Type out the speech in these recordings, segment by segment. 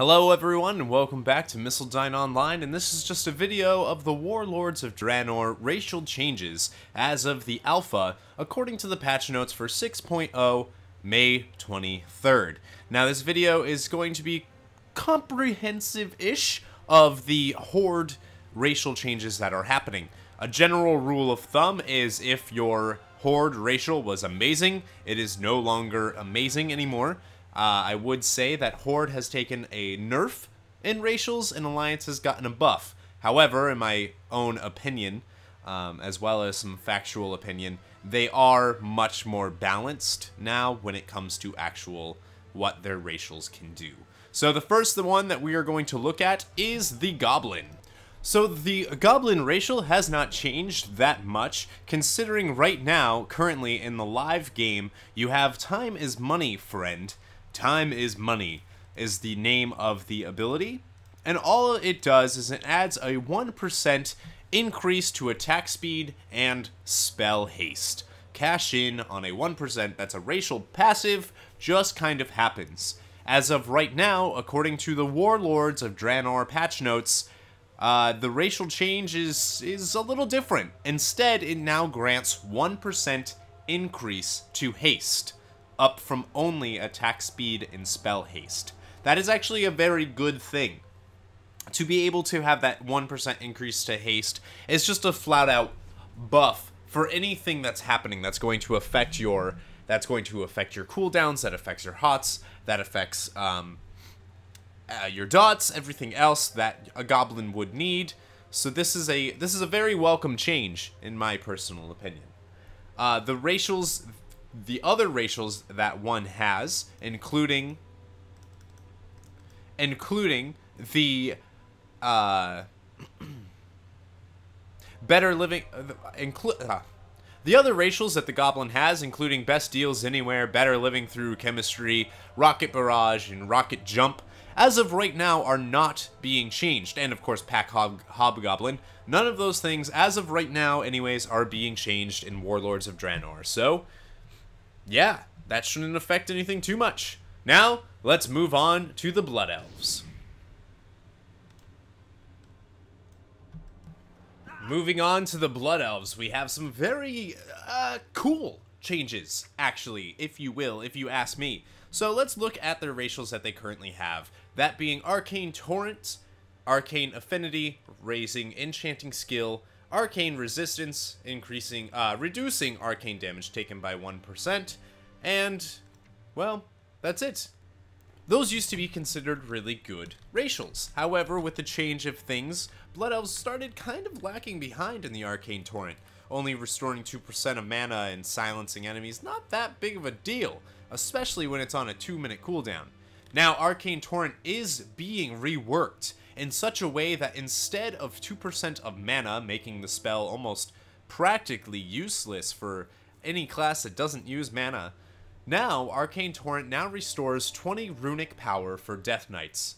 Hello everyone and welcome back to Missildine Online, and this is just a video of the Warlords of Draenor racial changes as of the alpha according to the patch notes for 6.0 May 23rd. Now this video is going to be comprehensive-ish of the Horde racial changes that are happening. A general rule of thumb is if your Horde racial was amazing, it is no longer amazing anymore. I would say that Horde has taken a nerf in racials and Alliance has gotten a buff. However, in my own opinion, as well as some factual opinion, they are much more balanced now when it comes to actual what their racials can do. So the first one that we are going to look at is the Goblin. So the Goblin racial has not changed that much, considering right now, currently in the live game, you have Time is Money, friend. Time is Money is the name of the ability, and all it does is it adds a 1% increase to attack speed and spell haste. Cash in on a 1%, that's a racial passive, just kind of happens. As of right now, according to the Warlords of Draenor patch notes, the racial change is a little different. Instead, it now grants 1% increase to haste, up from only attack speed and spell haste. That is actually a very good thing. To be able to have that 1% increase to haste is just a flat-out buff for anything that's happening that's going to affect your cooldowns, that affects your hots, that affects your dots, everything else that a goblin would need. So this is a very welcome change in my personal opinion. The other racials that one has, including the better living, the other racials that the Goblin has, including Best Deals Anywhere, Better Living Through Chemistry, Rocket Barrage, and Rocket Jump, as of right now are not being changed. And of course, Pack Hobgoblin. None of those things, as of right now anyways, are being changed in Warlords of Draenor. So yeah, that shouldn't affect anything too much. Now, let's move on to the Blood Elves. Moving on to the Blood Elves, we have some very cool changes, actually, if you will, if you ask me. So let's look at their racials that they currently have. That being Arcane Torrent, Arcane Affinity, raising Enchanting Skill, Arcane Resistance, reducing arcane damage taken by 1%, and, well, that's it. Those used to be considered really good racials. However, with the change of things, Blood Elves started kind of lacking behind in the Arcane Torrent, only restoring 2% of mana and silencing enemies. Not that big of a deal, especially when it's on a 2-minute cooldown. Now, Arcane Torrent is being reworked in such a way that instead of 2% of mana, making the spell almost practically useless for any class that doesn't use mana, now Arcane Torrent now restores 20 runic power for Death Knights,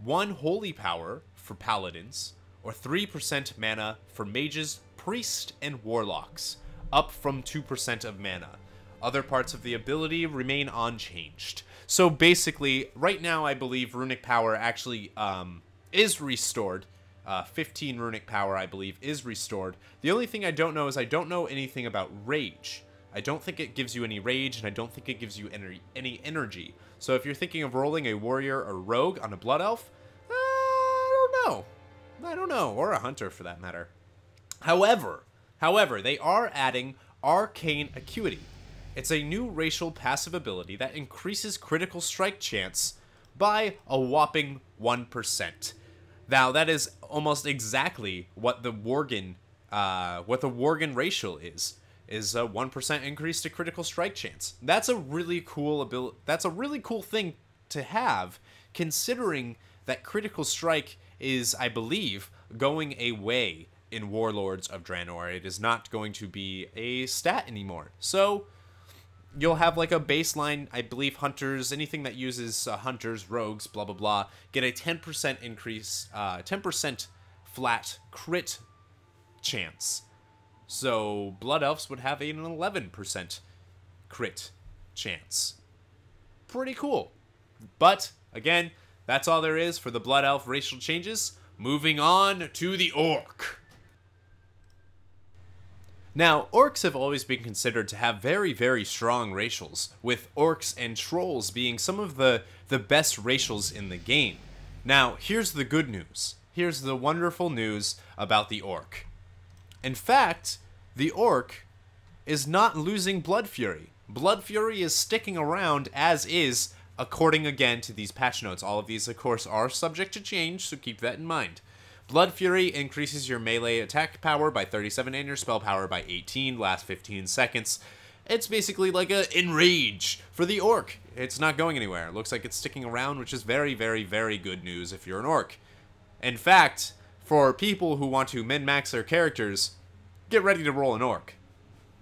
1 holy power for paladins, or 3% mana for mages, priests, and warlocks, up from 2% of mana. Other parts of the ability remain unchanged. So basically, right now I believe runic power actually is restored. 15 runic power, I believe, is restored. The only thing I don't know is I don't know anything about rage. I don't think it gives you any rage, and I don't think it gives you any energy. So if you're thinking of rolling a warrior or rogue on a Blood Elf, I don't know, or a hunter for that matter. However, they are adding Arcane Acuity. It's a new racial passive ability that increases critical strike chance by a whopping 1%. Now, that is almost exactly what the Worgen racial is a 1% increase to critical strike chance. That's a really cool ability. That's a really cool thing to have, considering that critical strike is, I believe, going away in Warlords of Draenor. It is not going to be a stat anymore. So you'll have like a baseline, I believe hunters, anything that uses hunters, rogues, blah, blah, blah, get a 10% increase, 10% flat crit chance. So Blood Elves would have an 11% crit chance. Pretty cool. But, again, That's all there is for the Blood Elf racial changes. Moving on to the Orc. Now, orcs have always been considered to have very, very strong racials, with orcs and trolls being some of the best racials in the game. Now, here's the good news. Here's the wonderful news about the orc. In fact, the orc is not losing Blood Fury. Blood Fury is sticking around as is, according again to these patch notes. All of these, of course, are subject to change, so keep that in mind. Blood Fury increases your melee attack power by 37 and your spell power by 18, last 15 seconds. It's basically like a Enrage for the orc. It's not going anywhere. It looks like it's sticking around, which is very, very, very good news if you're an orc. In fact, for people who want to min-max their characters, get ready to roll an orc.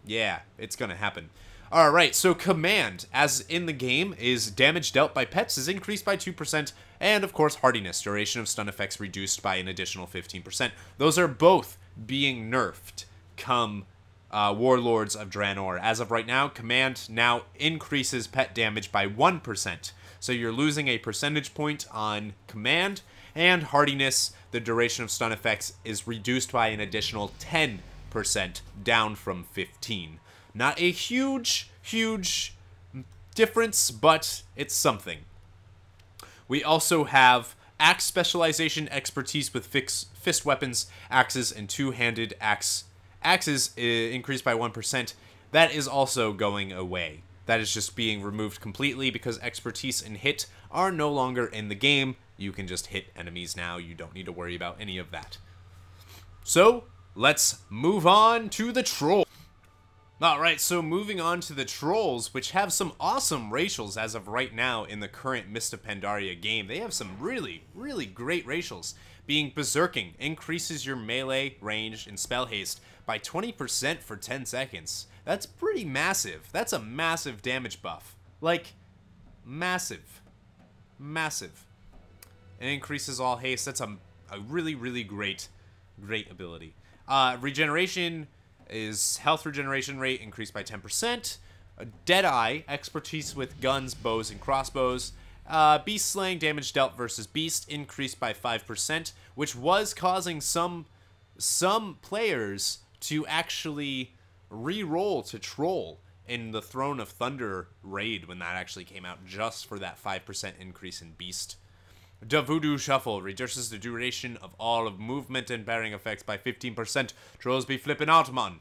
Yeah, it's gonna happen. Alright, so command, as in the game, is damage dealt by pets is increased by 2%, and of course hardiness, duration of stun effects reduced by an additional 15%. Those are both being nerfed come Warlords of Draenor. As of right now, command now increases pet damage by 1%. So you're losing a percentage point on command, and hardiness, the duration of stun effects, is reduced by an additional 10%, down from 15%. Not a huge difference, but it's something. We also have axe specialization, expertise with fist weapons, axes, and two-handed axes increased by 1%. That is also going away. That is just being removed completely because expertise and hit are no longer in the game. You can just hit enemies now. You don't need to worry about any of that. So, let's move on to the troll. Alright, so moving on to the trolls, which have some awesome racials as of right now in the current Mist of Pandaria game. They have some really, really great racials. Being Berserking increases your melee, range, and spell haste by 20% for 10 seconds. That's pretty massive. That's a massive damage buff. Like, massive. Massive. It increases all haste. That's a really, really great ability. Regeneration is health regeneration rate increased by 10%. Deadeye, expertise with guns, bows, and crossbows. Beast slaying, damage dealt versus beast, increased by 5%, which was causing some players to actually re-roll to troll in the Throne of Thunder raid when that actually came out, just for that 5% increase in beast. The Voodoo Shuffle reduces the duration of all of movement and bearing effects by 15%. Trolls be flipping out, man.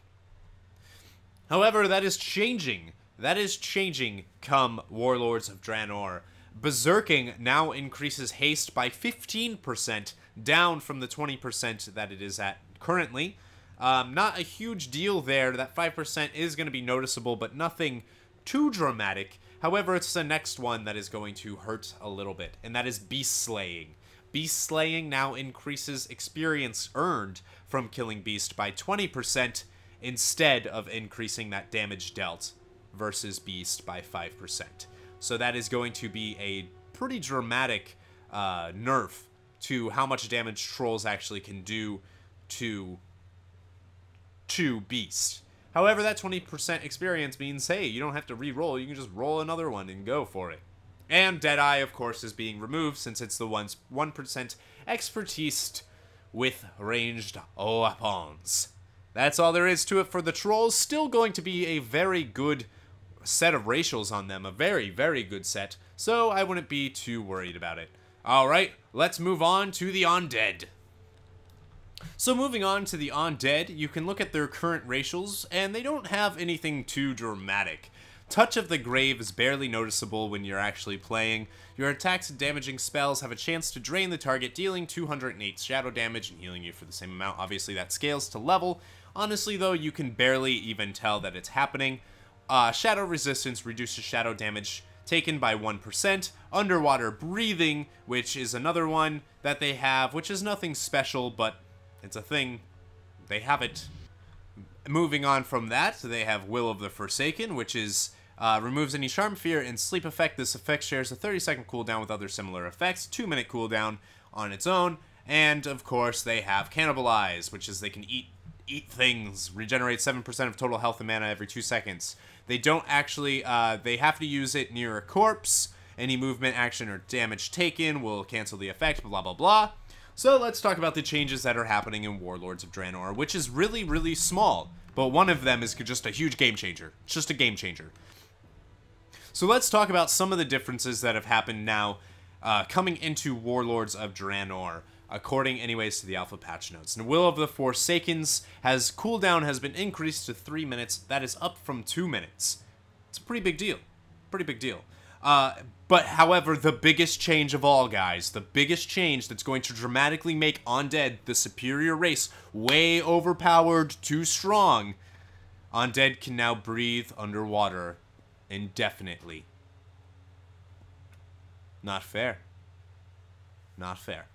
However, that is changing. That is changing come Warlords of Draenor. Berserking now increases haste by 15%, down from the 20% that it is at currently. Not a huge deal there. That 5% is going to be noticeable, but nothing too dramatic. However, it's the next one that is going to hurt a little bit, and that is Beast Slaying. Beast Slaying now increases experience earned from killing Beast by 20% instead of increasing that damage dealt versus Beast by 5%. So that is going to be a pretty dramatic nerf to how much damage trolls actually can do to Beast. However, that 20% experience means, hey, you don't have to re-roll, you can just roll another one and go for it. And Deadeye, of course, is being removed since it's the 1% expertise with ranged weapons. That's all there is to it for the trolls. Still going to be a very good set of racials on them, a very, very good set, so I wouldn't be too worried about it. Alright, let's move on to the Undead. So moving on to the Undead, you can look at their current racials, and they don't have anything too dramatic. Touch of the Grave is barely noticeable when you're actually playing. Your attacks and damaging spells have a chance to drain the target, dealing 208 shadow damage and healing you for the same amount. Obviously that scales to level. Honestly though, you can barely even tell that it's happening. Shadow resistance reduces shadow damage taken by 1%. Underwater breathing, which is another one that they have, which is nothing special, but it's a thing. They have it. Moving on from that, they have Will of the Forsaken, which is removes any charm, fear, and sleep effect. This effect shares a 30-second cooldown with other similar effects, 2-minute cooldown on its own, and of course they have Cannibalize, which is they can eat things, regenerate 7% of total health and mana every 2 seconds. They don't actually, they have to use it near a corpse, Any movement, action, or damage taken will cancel the effect, blah, blah, blah. So let's talk about the changes that are happening in Warlords of Draenor, which is really, really small. But one of them is just a huge game changer. It's just a game changer. So let's talk about some of the differences that have happened now coming into Warlords of Draenor, according anyways to the alpha patch notes. And Will of the Forsakens cooldown has been increased to 3 minutes. That is up from 2 minutes. It's a pretty big deal. Pretty big deal. But however, the biggest change of all, guys, the biggest change that's going to dramatically make Undead the superior race, way overpowered, too strong, Undead can now breathe underwater indefinitely. Not fair. Not fair.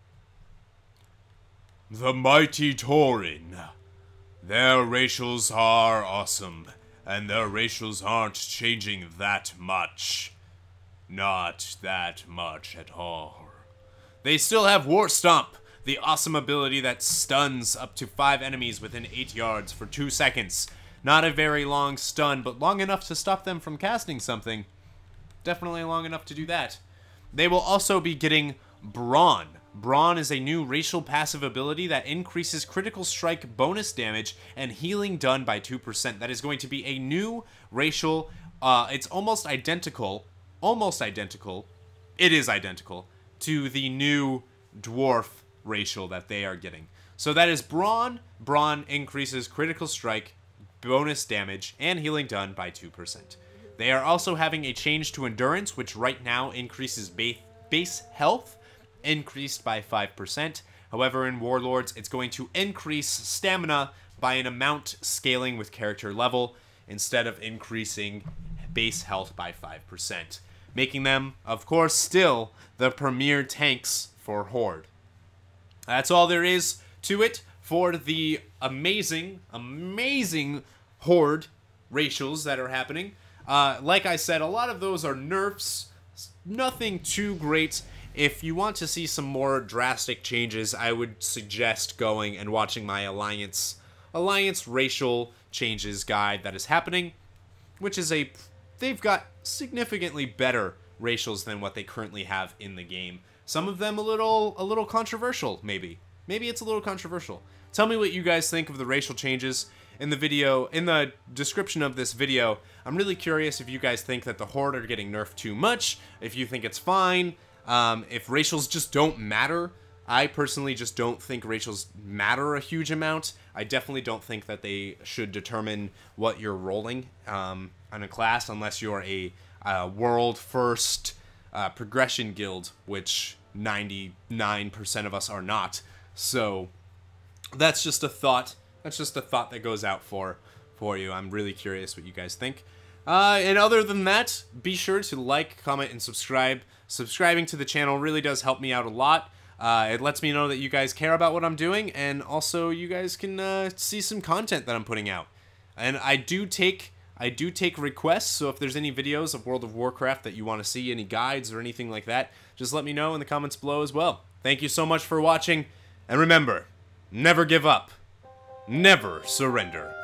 The mighty Torin. Their racials are awesome, and their racials aren't changing that much. Not that much at all. They still have War Stomp, the awesome ability that stuns up to 5 enemies within 8 yards for 2 seconds. Not a very long stun, but long enough to stop them from casting something. Definitely long enough to do that. They will also be getting Brawn. Brawn is a new racial passive ability that increases critical strike bonus damage and healing done by 2%. That is going to be a new racial, it's almost identical, it is identical to the new dwarf racial that they are getting. So that is Brawn. Brawn increases critical strike, bonus damage, and healing done by 2%. They are also having a change to Endurance, which right now increases base health, increased by 5%. However, in Warlords, it's going to increase stamina by an amount scaling with character level, instead of increasing base health by 5%. Making them, of course, still the premier tanks for Horde. That's all there is to it for the amazing, amazing Horde racials that are happening. Like I said, a lot of those are nerfs, nothing too great. If you want to see some more drastic changes, I would suggest going and watching my Alliance racial changes guide that is happening, which is they've got significantly better racials than what they currently have in the game. Some of them a little controversial, maybe. Maybe it's a little controversial. Tell me what you guys think of the racial changes in the video, in the description of this video. I'm really curious if you guys think that the Horde are getting nerfed too much, if you think it's fine, if racials just don't matter. I personally just don't think racials matter a huge amount. I definitely don't think that they should determine what you're rolling on a class unless you're a world first progression guild, which 99% of us are not. So that's just a thought. That's just a thought that goes out for you. I'm really curious what you guys think. And other than that, be sure to like, comment, and subscribe. Subscribing to the channel really does help me out a lot. It lets me know that you guys care about what I'm doing, and also you guys can see some content that I'm putting out. And I do take requests, so if there's any videos of World of Warcraft that you want to see, any guides or anything like that, just let me know in the comments below as well. Thank you so much for watching, and remember, never give up, never surrender.